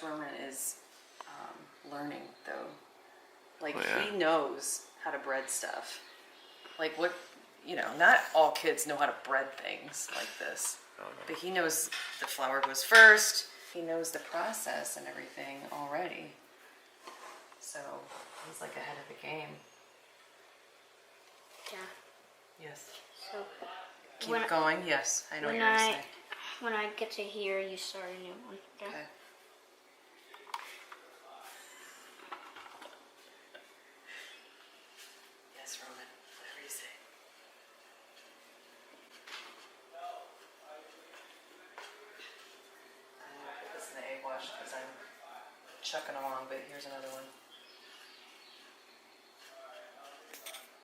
much Roman is learning, though. Like, Oh, yeah. he knows how to bread stuff. Like, what, you know, not all kids know how to bread things like this. Oh, no. But he knows the flour goes first. He knows the process and everything already. So, he's like ahead of the game. Yeah. Yes. So Keep going. Yes, I know what you're going to say. when I get to here, you start a new one. Okay. Okay. Yes, Roman. Whatever you say. I'm going to put this in the egg wash because I'm chucking along, but here's another one.